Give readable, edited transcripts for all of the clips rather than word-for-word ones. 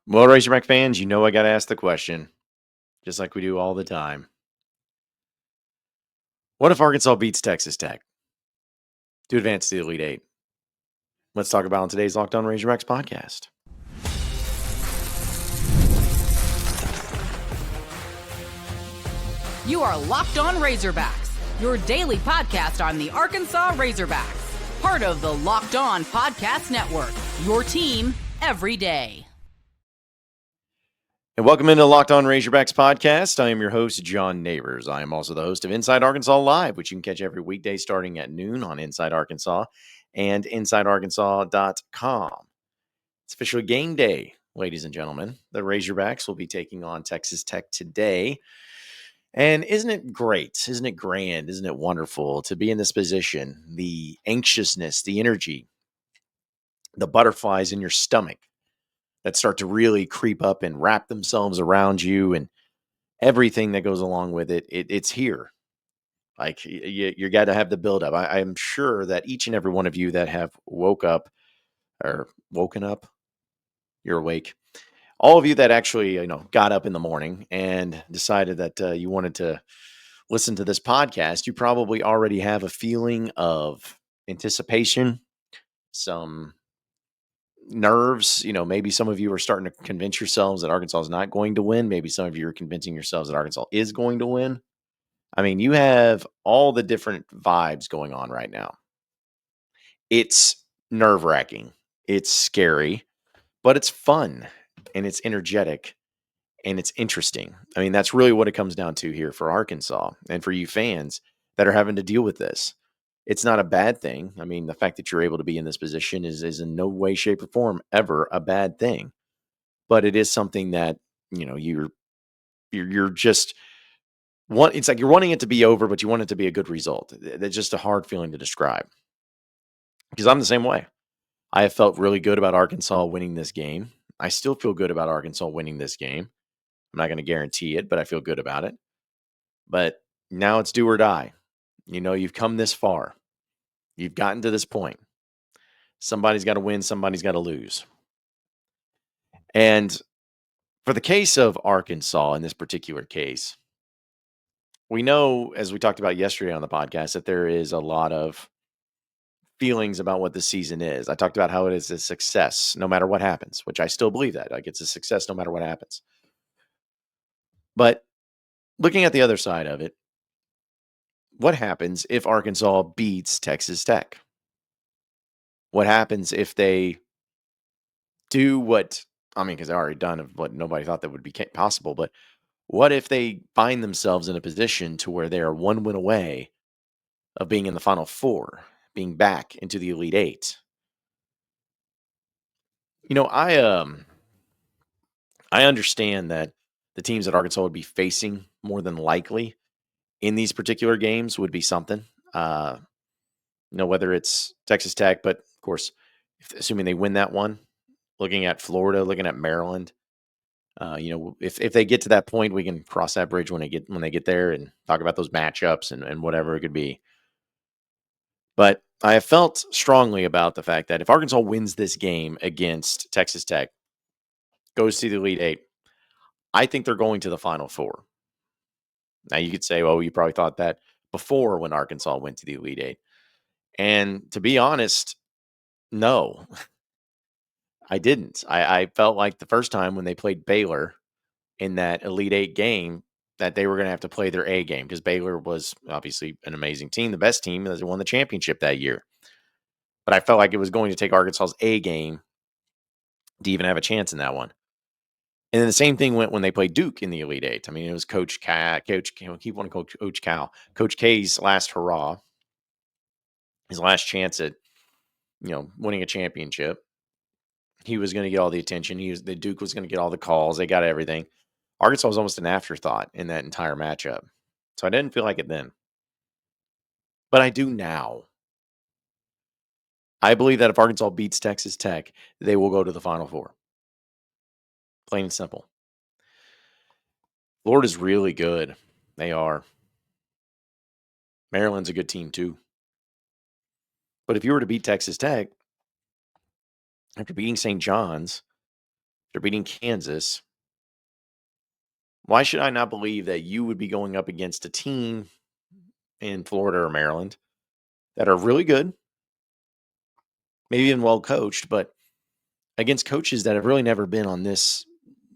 Well, Razorback fans, you know I got to ask the question, just like we do all the time. What if Arkansas beats Texas Tech to advance to the Elite Eight? Let's talk about on today's Locked On Razorbacks podcast. You are Locked On Razorbacks, your daily podcast on the Arkansas Razorbacks, part of the Locked On Podcast Network, your team every day. And welcome into Locked On Razorbacks podcast. I am your host, John Neighbors. I am also the host of Inside Arkansas Live, which you can catch every weekday starting at noon on Inside Arkansas and InsideArkansas.com. It's officially game day, ladies and gentlemen. The Razorbacks will be taking on Texas Tech today. And isn't it great? Isn't it grand? Isn't it wonderful to be in this position? The anxiousness, the energy, the butterflies in your stomach that start to really creep up and wrap themselves around you and everything that goes along with it. It's here. Like you got to have the buildup. I'm sure that each and every one of you that have woken up, you're awake. All of you that actually, got up in the morning and decided that you wanted to listen to this podcast, you probably already have a feeling of anticipation, some nerves. Maybe some of you are starting to convince yourselves that Arkansas is not going to win. Maybe some of you are convincing yourselves that Arkansas is going to win. I mean, you have all the different vibes going on right now. It's nerve-wracking. It's scary, but it's fun and it's energetic and it's interesting. I mean, that's really what it comes down to here for Arkansas and for you fans that are having to deal with this. It's not a bad thing. I mean, the fact that you're able to be in this position is in no way, shape, or form ever a bad thing. But it is something that, you're just it's like you're wanting it to be over, but you want it to be a good result. That's just a hard feeling to describe. Because I'm the same way. I have felt really good about Arkansas winning this game. I still feel good about Arkansas winning this game. I'm not going to guarantee it, but I feel good about it. But now it's do or die. You've come this far. You've gotten to this point. Somebody's got to win, somebody's got to lose. And for the case of Arkansas in this particular case, we know, as we talked about yesterday on the podcast, that there is a lot of feelings about what the season is. I talked about how it is a success no matter what happens, which I still believe that. Like, it's a success no matter what happens. But looking at the other side of it, what happens if Arkansas beats Texas Tech? What happens if they do because they're already done of what nobody thought that would be possible, but what if they find themselves in a position to where they are one win away of being in the Final Four, being back into the Elite Eight? I understand that the teams that Arkansas would be facing more than likely in these particular games would be something. Whether it's Texas Tech, but of course, assuming they win that one, looking at Florida, looking at Maryland, if they get to that point, we can cross that bridge when they get there and talk about those matchups and whatever it could be. But I have felt strongly about the fact that if Arkansas wins this game against Texas Tech, goes to the Elite Eight, I think they're going to the Final Four. Now you could say, well, you probably thought that before when Arkansas went to the Elite Eight. And to be honest, no, I didn't. I felt like the first time when they played Baylor in that Elite Eight game that they were going to have to play their A game because Baylor was obviously an amazing team, the best team that won the championship that year. But I felt like it was going to take Arkansas's A game to even have a chance in that one. And then the same thing went when they played Duke in the Elite Eight. I mean, it was Coach K's last hurrah, his last chance at, winning a championship. He was going to get all the attention. The Duke was going to get all the calls. They got everything. Arkansas was almost an afterthought in that entire matchup. So I didn't feel like it then. But I do now. I believe that if Arkansas beats Texas Tech, they will go to the Final Four. Plain and simple. Florida's really good. They are. Maryland's a good team too. But if you were to beat Texas Tech, after beating St. John's, They're beating Kansas. Why should I not believe that you would be going up against a team in Florida or Maryland that are really good, maybe even well coached, but against coaches that have really never been on this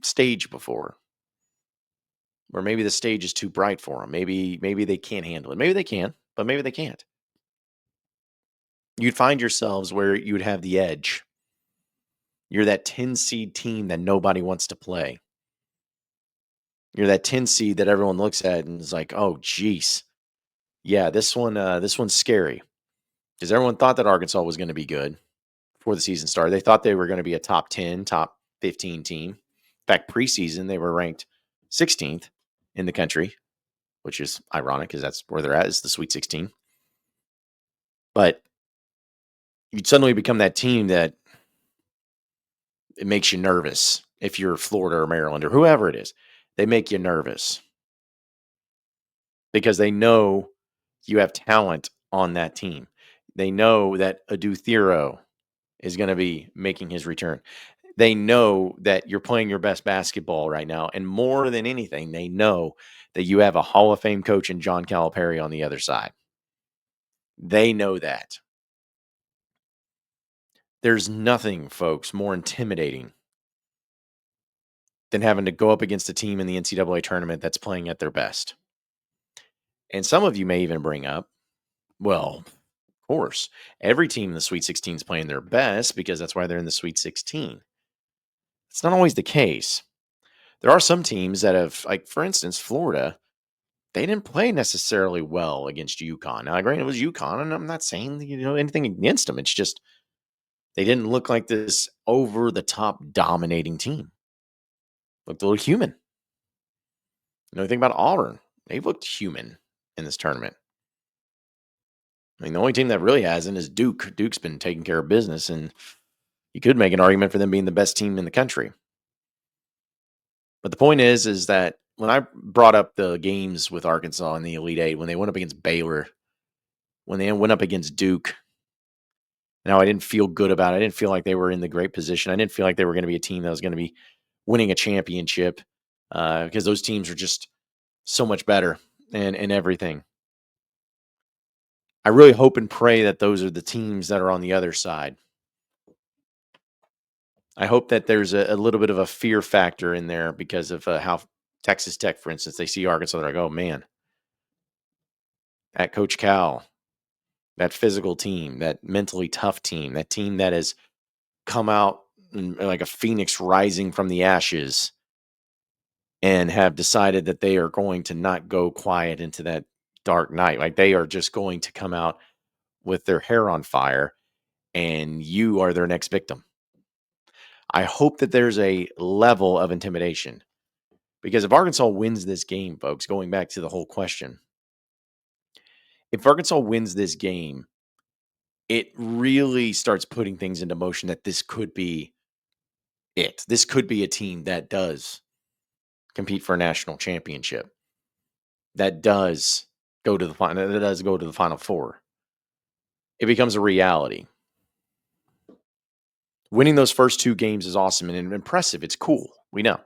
stage before? Or maybe the stage is too bright for them. Maybe they can't handle it. Maybe they can, but maybe they can't. You'd find yourselves where you would have the edge. You're that 10 seed team that nobody wants to play. You're that 10 seed that everyone looks at and is like, "Oh, geez, yeah, this one's scary." Because everyone thought that Arkansas was going to be good before the season started. They thought they were going to be a top 10, top 15 team. In fact, preseason they were ranked 16th in the country, which is ironic because that's where they're at, is the Sweet 16. But you'd suddenly become that team that it makes you nervous. If you're Florida or Maryland or whoever it is, they make you nervous because they know you have talent on that team. They know that Adu Thero is going to be making his return. They know that you're playing your best basketball right now. And more than anything, they know that you have a Hall of Fame coach in John Calipari on the other side. They know that. There's nothing, folks, more intimidating than having to go up against a team in the NCAA tournament that's playing at their best. And some of you may even bring up, well, of course, every team in the Sweet 16 is playing their best because that's why they're in the Sweet 16. It's not always the case. There are some teams that have, like, for instance, Florida, they didn't play necessarily well against UConn. Now, granted, it was UConn, and I'm not saying anything against them. It's just they didn't look like this over-the-top dominating team. Looked a little human. You know, think about Auburn. They've looked human in this tournament. I mean, the only team that really hasn't is Duke. Duke's been taking care of business, and you could make an argument for them being the best team in the country. But the point is that when I brought up the games with Arkansas in the Elite Eight, when they went up against Baylor, when they went up against Duke, now I didn't feel good about it. I didn't feel like they were in the great position. I didn't feel like they were going to be a team that was going to be winning a championship because those teams are just so much better and everything. I really hope and pray that those are the teams that are on the other side. I hope that there's a little bit of a fear factor in there because of how Texas Tech, for instance, they see Arkansas, they're like, oh man, that Coach Cal, that physical team, that mentally tough team, that team that has come out like a phoenix rising from the ashes and have decided that they are going to not go quiet into that dark night. Like they are just going to come out with their hair on fire and you are their next victim. I hope that there's a level of intimidation because if Arkansas wins this game, folks, going back to the whole question, if Arkansas wins this game, it really starts putting things into motion that this could be it. This could be a team that does compete for a national championship, that does go to the final, that does go to the Final Four. It becomes a reality. Winning those first two games is awesome and impressive. It's cool. We know.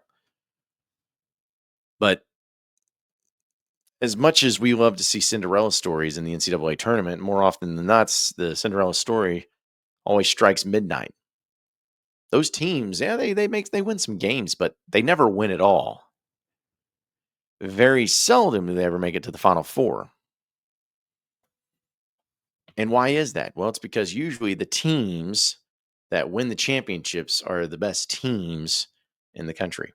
But as much as we love to see Cinderella stories in the NCAA tournament, more often than not, the Cinderella story always strikes midnight. Those teams, yeah, they win some games, but they never win it all. Very seldom do they ever make it to the Final Four. And why is that? Well, it's because usually the teams that win the championships are the best teams in the country.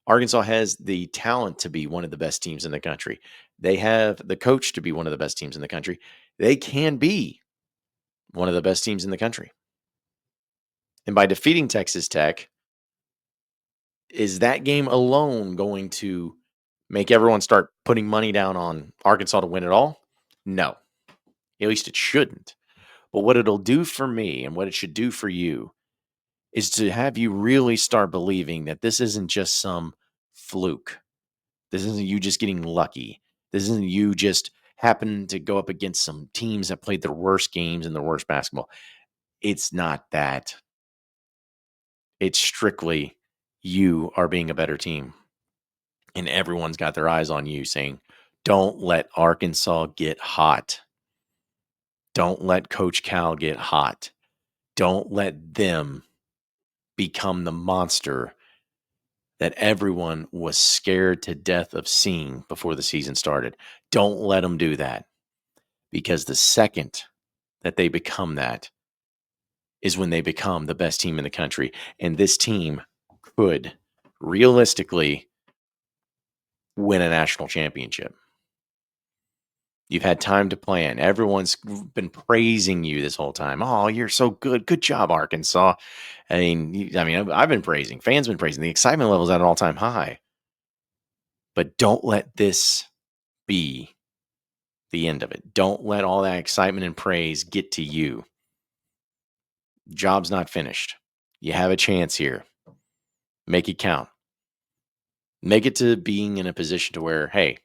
Arkansas has the talent to be one of the best teams in the country. They have the coach to be one of the best teams in the country. They can be one of the best teams in the country. And by defeating Texas Tech, is that game alone going to make everyone start putting money down on Arkansas to win it all? No. At least it shouldn't. But what it'll do for me and what it should do for you is to have you really start believing that this isn't just some fluke. This isn't you just getting lucky. This isn't you just happening to go up against some teams that played their worst games and their worst basketball. It's not that. It's strictly you are being a better team. And everyone's got their eyes on you saying, don't let Arkansas get hot. Don't let Coach Cal get hot. Don't let them become the monster that everyone was scared to death of seeing before the season started. Don't let them do that, because the second that they become that is when they become the best team in the country. And this team could realistically win a national championship. You've had time to plan. Everyone's been praising you this whole time. Oh, you're so good. Good job, Arkansas. I've been praising. Fans been praising. The excitement level's at an all-time high. But don't let this be the end of it. Don't let all that excitement and praise get to you. Job's not finished. You have a chance here. Make it count. Make it to being in a position to where, hey,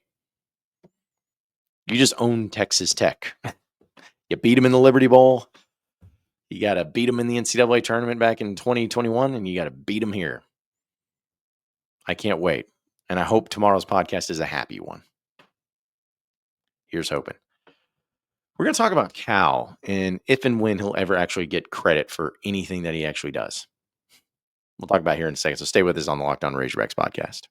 you just own Texas Tech. You beat them in the Liberty Bowl. You got to beat them in the NCAA tournament back in 2021, and you got to beat them here. I can't wait. And I hope tomorrow's podcast is a happy one. Here's hoping. We're going to talk about Cal and if and when he'll ever actually get credit for anything that he actually does. We'll talk about it here in a second. So stay with us on the Locked On Razorbacks podcast.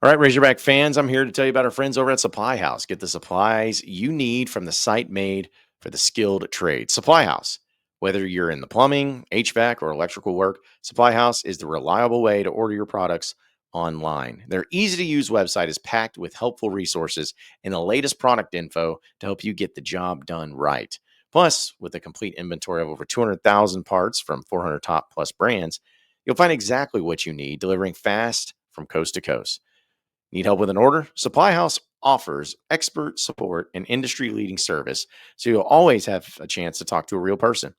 All right, Razorback fans, I'm here to tell you about our friends over at Supply House. Get the supplies you need from the site made for the skilled trade. Supply House. Whether you're in the plumbing, HVAC, or electrical work, Supply House is the reliable way to order your products online. Their easy-to-use website is packed with helpful resources and the latest product info to help you get the job done right. Plus, with a complete inventory of over 200,000 parts from 400 top plus brands, you'll find exactly what you need, delivering fast from coast to coast. Need help with an order? Supply House offers expert support and industry-leading service, so you'll always have a chance to talk to a real person.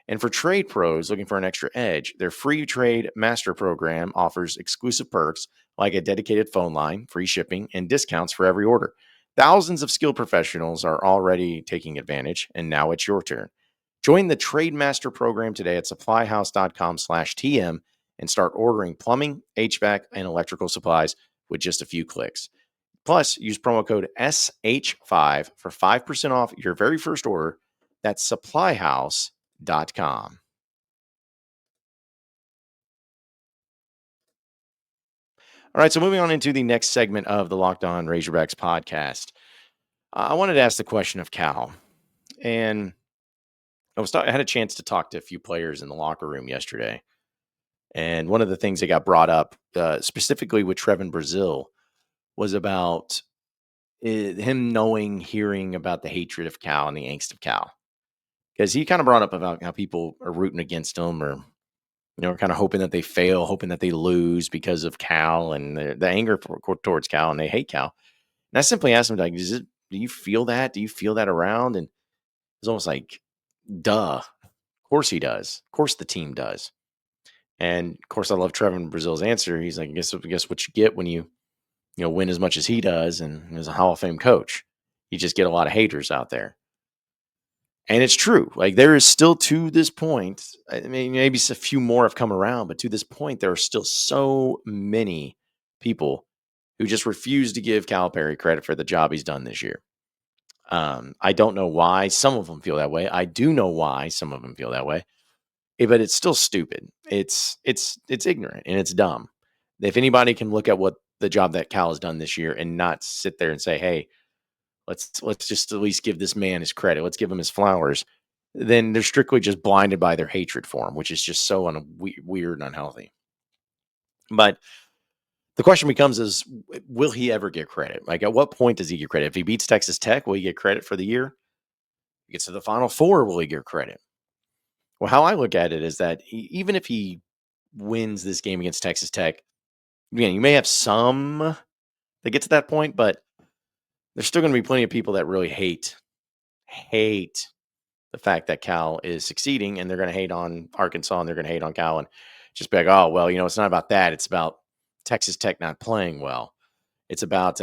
And for trade pros looking for an extra edge, their free trade master program offers exclusive perks like a dedicated phone line, free shipping, and discounts for every order. Thousands of skilled professionals are already taking advantage, and now it's your turn. Join the Trade Master program today at supplyhouse.com/TM and start ordering plumbing, HVAC, and electrical supplies with just a few clicks. Plus, use promo code SH5 for 5% off your very first order. That's supplyhouse.com. All right, so moving on into the next segment of the Locked On Razorbacks podcast. I wanted to ask the question of Cal. And I had a chance to talk to a few players in the locker room yesterday. And one of the things that got brought up, specifically with Trevon Brazile, was about him hearing about the hatred of Cal and the angst of Cal. Because he kind of brought up about how people are rooting against him, or kind of hoping that they fail, hoping that they lose because of Cal and the anger towards Cal, and they hate Cal. And I simply asked him, like, do you feel that? Do you feel that around? And it's almost like, duh. Of course he does. Of course the team does. And of course I love Trevon Brazile's answer. He's like, I guess what you get when you win as much as he does, and as a Hall of Fame coach, you just get a lot of haters out there. And it's true. Like, there is still, to this point, I mean, maybe a few more have come around, but to this point, there are still so many people who just refuse to give Calipari credit for the job he's done this year. I don't know why some of them feel that way. I do know why some of them feel that way, but it's still stupid. It's ignorant and it's dumb. If anybody can look at what the job that Cal has done this year and not sit there and say, hey, let's just at least give this man his credit, let's give him his flowers, then they're strictly just blinded by their hatred for him, which is just so weird and unhealthy. But the question becomes is, will he ever get credit? Like, at what point does he get credit? If he beats Texas Tech, will he get credit for the year? If he gets to the Final Four, will he get credit? Well, how I look at it is that even if he wins this game against Texas Tech, again, you may have some that get to that point, but there's still going to be plenty of people that really hate the fact that Cal is succeeding, and they're going to hate on Arkansas, and they're going to hate on Cal, and just be like, oh, well, it's not about that. It's about Texas Tech not playing well. It's about,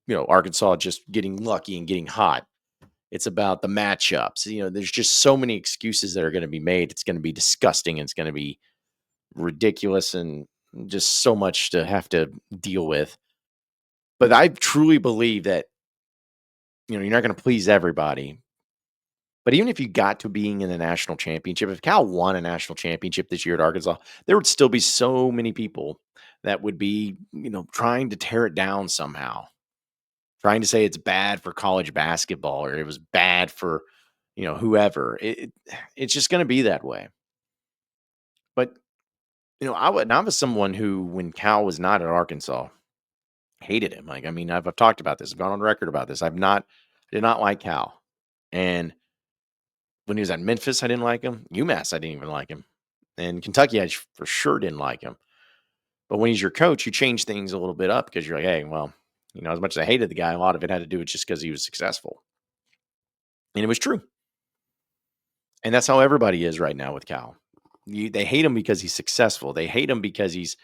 Arkansas just getting lucky and getting hot. It's about the matchups. There's just so many excuses that are going to be made. It's going to be disgusting. It's going to be ridiculous and just so much to have to deal with. But I truly believe that, you're not going to please everybody. But even if you got to being in the national championship, if Cal won a national championship this year at Arkansas, there would still be so many people that would be, trying to tear it down somehow, trying to say it's bad for college basketball or it was bad for, whoever. It's just going to be that way. But, I was someone who, when Cal was not at Arkansas, hated him. Like, I mean, I've talked about this. I've gone on record about this. I did not like Cal. And when he was at Memphis, I didn't like him. UMass, I didn't even like him. And Kentucky, I for sure didn't like him. But when he's your coach, you change things a little bit up because you're like, hey, well, as much as I hated the guy, a lot of it had to do with just because he was successful. And it was true. And that's how everybody is right now with Cal. They hate him because he's successful. They hate him because he's,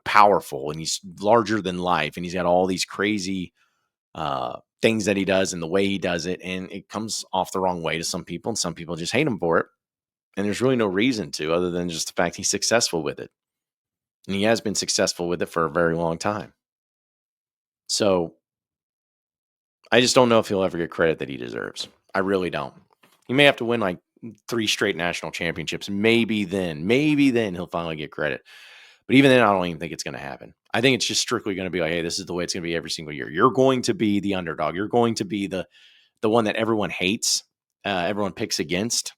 powerful and he's larger than life. And he's got all these crazy things that he does and the way he does it. And it comes off the wrong way to some people. And some people just hate him for it. And there's really no reason to, other than just the fact he's successful with it. And he has been successful with it for a very long time. So I just don't know if he'll ever get credit that he deserves. I really don't. He may have to win like 3 straight national championships. Maybe then he'll finally get credit. But even then, I don't even think it's going to happen. I think it's just strictly going to be like, hey, this is the way it's going to be every single year. You're going to be the underdog. You're going to be the one that everyone hates, everyone picks against.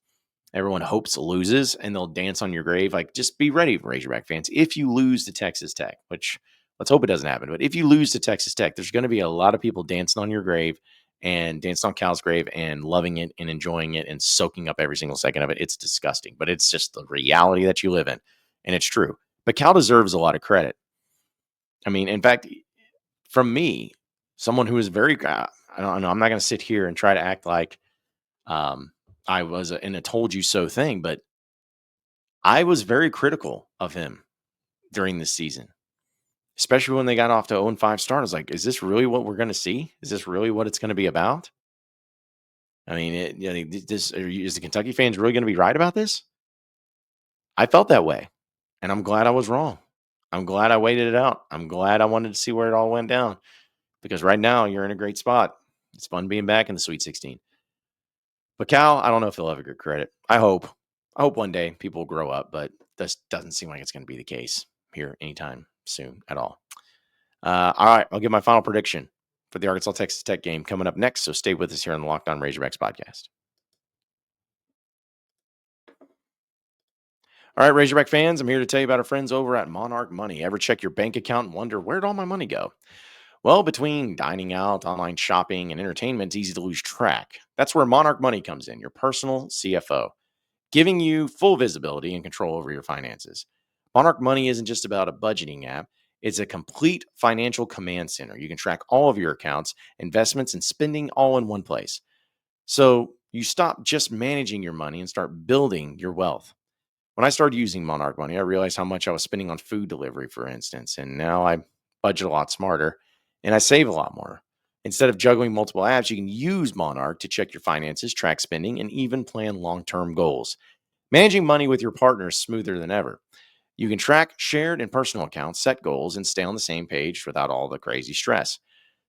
Everyone hopes loses, and they'll dance on your grave. Like, just be ready, Razorback fans. If you lose to Texas Tech, which let's hope it doesn't happen, but if you lose to Texas Tech, there's going to be a lot of people dancing on your grave and dancing on Cal's grave and loving it and enjoying it and soaking up every single second of it. It's disgusting, but it's just the reality that you live in, and it's true. But Cal deserves a lot of credit. I mean, in fact, from me, someone who is very, I don't know, I'm not going to sit here and try to act like, I was in a told you so thing, but I was very critical of him during this season, especially when they got off to 0-5 start. I was like, is this really what we're going to see? Is this really what it's going to be about? I mean, is the Kentucky fans really going to be right about this? I felt that way, and I'm glad I was wrong. I'm glad I waited it out. I'm glad I wanted to see where it all went down, because right now you're in a great spot. It's fun being back in the Sweet 16. But Cal, I don't know if he'll ever get credit. I hope one day people will grow up, but this doesn't seem like it's going to be the case here anytime soon at all. All right, I'll give my final prediction for the Arkansas Texas Tech game coming up next. So stay with us here on the Locked On Razorbacks podcast. All right, Razorback fans, I'm here to tell you about our friends over at Monarch Money. Ever check your bank account and wonder, where'd all my money go? Well, between dining out, online shopping, and entertainment, it's easy to lose track. That's where Monarch Money comes in, your personal CFO, giving you full visibility and control over your finances. Monarch Money isn't just about a budgeting app. It's a complete financial command center. You can track all of your accounts, investments, and spending all in one place. So you stop just managing your money and start building your wealth. When I started using Monarch Money, I realized how much I was spending on food delivery, for instance, and now I budget a lot smarter and I save a lot more. Instead of juggling multiple apps, you can use Monarch to check your finances, track spending, and even plan long-term goals. Managing money with your partner is smoother than ever. You can track shared and personal accounts, set goals, and stay on the same page without all the crazy stress.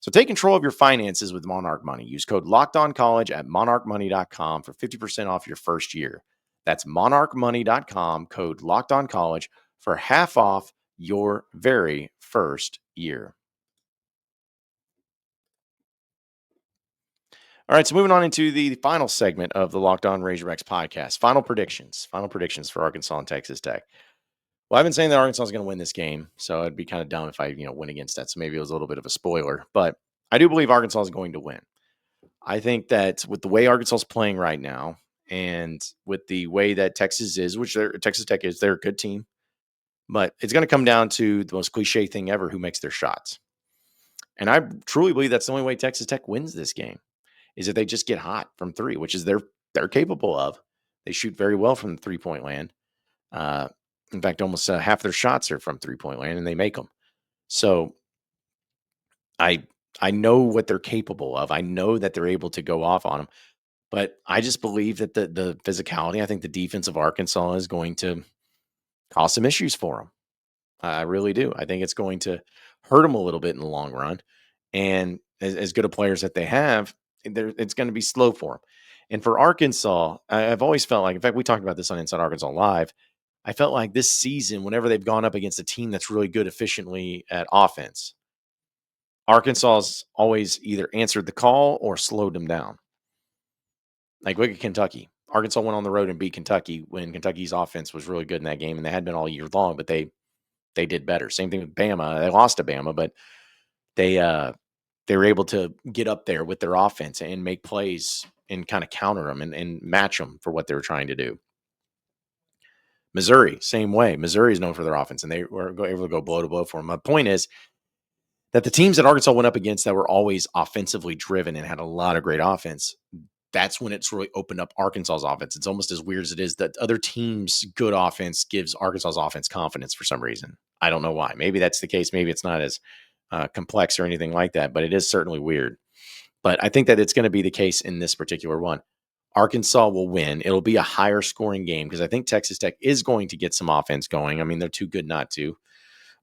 So take control of your finances with Monarch Money. Use code LOCKEDONCollege at monarchmoney.com for 50% off your first year. That's monarchmoney.com, code LOCKEDONCollege for half off your very first year. All right, so moving on into the final segment of the Locked On Razorbacks podcast. Final predictions for Arkansas and Texas Tech. Well, I've been saying that Arkansas is going to win this game, so it'd be kind of dumb if I, went against that. So maybe it was a little bit of a spoiler, but I do believe Arkansas is going to win. I think that with the way Arkansas is playing right now, and with the way that Texas is, which Texas Tech is, they're a good team, but it's going to come down to the most cliche thing ever: who makes their shots. And I truly believe that's the only way Texas Tech wins this game, is if they just get hot from three, which is they're capable of. They shoot very well from the 3-point land. In fact, almost half their shots are from 3-point land, and they make them. So I I know what they're capable of. I know that they're able to go off on them. But I just believe that the physicality, I think the defense of Arkansas is going to cause some issues for them. I really do. I think it's going to hurt them a little bit in the long run. And as good of players that they have, it's going to be slow for them. And for Arkansas, I've always felt like, in fact, we talked about this on Inside Arkansas Live. I felt like this season, whenever they've gone up against a team that's really good efficiently at offense, Arkansas's always either answered the call or slowed them down. Like, look at Kentucky. Arkansas went on the road and beat Kentucky when Kentucky's offense was really good in that game, and they had been all year long, but they did better. Same thing with Bama. They lost to Bama, but they were able to get up there with their offense and make plays and kind of counter them and match them for what they were trying to do. Missouri, same way. Missouri is known for their offense, and they were able to go blow to blow for them. My point is that the teams that Arkansas went up against that were always offensively driven and had a lot of great offense, that's when it's really opened up Arkansas's offense. It's almost as weird as it is that other teams' good offense gives Arkansas's offense confidence for some reason. I don't know why. Maybe that's the case. Maybe it's not as complex or anything like that, but it is certainly weird. But I think that it's going to be the case in this particular one. Arkansas will win. It'll be a higher scoring game because I think Texas Tech is going to get some offense going. I mean, they're too good not to.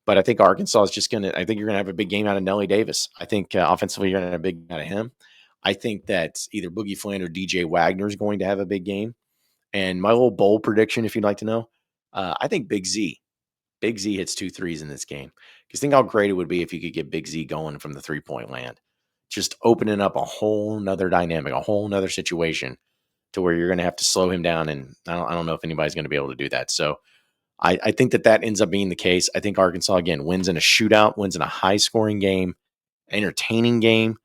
But I think Arkansas is just going to – I think you're going to have a big game out of Nelly Davis. I think offensively you're going to have a big game out of him. I think that either Boogie Flynn or DJ Wagner is going to have a big game. And my little bold prediction, if you'd like to know, I think Big Z hits 2 threes in this game. Because think how great it would be if you could get Big Z going from the 3-point land. Just opening up a whole nother dynamic, a whole nother situation to where you're going to have to slow him down. And I don't know if anybody's going to be able to do that. So I think that ends up being the case. I think Arkansas, again, wins in a shootout, wins in a high-scoring game, entertaining game.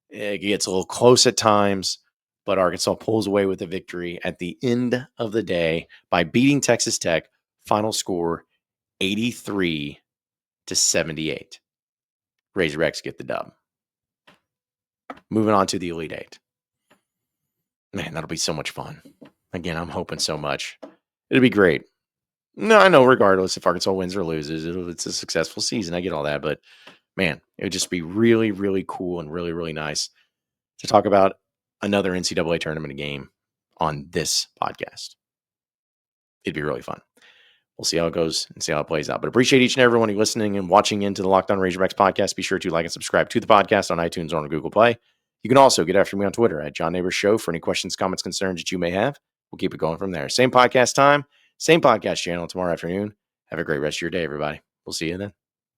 It gets a little close at times, but Arkansas pulls away with a victory at the end of the day by beating Texas Tech. Final score 83-78. Razorbacks get the dub. Moving on to the Elite Eight. Man, that'll be so much fun. Again, I'm hoping so much. It'll be great. No, I know regardless if Arkansas wins or loses, it's a successful season. I get all that, but man, it would just be really, really cool and really, really nice to talk about another NCAA tournament game on this podcast. It'd be really fun. We'll see how it goes and see how it plays out. But appreciate each and every one of you listening and watching into the Locked On Razorbacks podcast. Be sure to like and subscribe to the podcast on iTunes or on Google Play. You can also get after me on Twitter at John Neighbors Show for any questions, comments, concerns that you may have. We'll keep it going from there. Same podcast time, same podcast channel tomorrow afternoon. Have a great rest of your day, everybody. We'll see you then.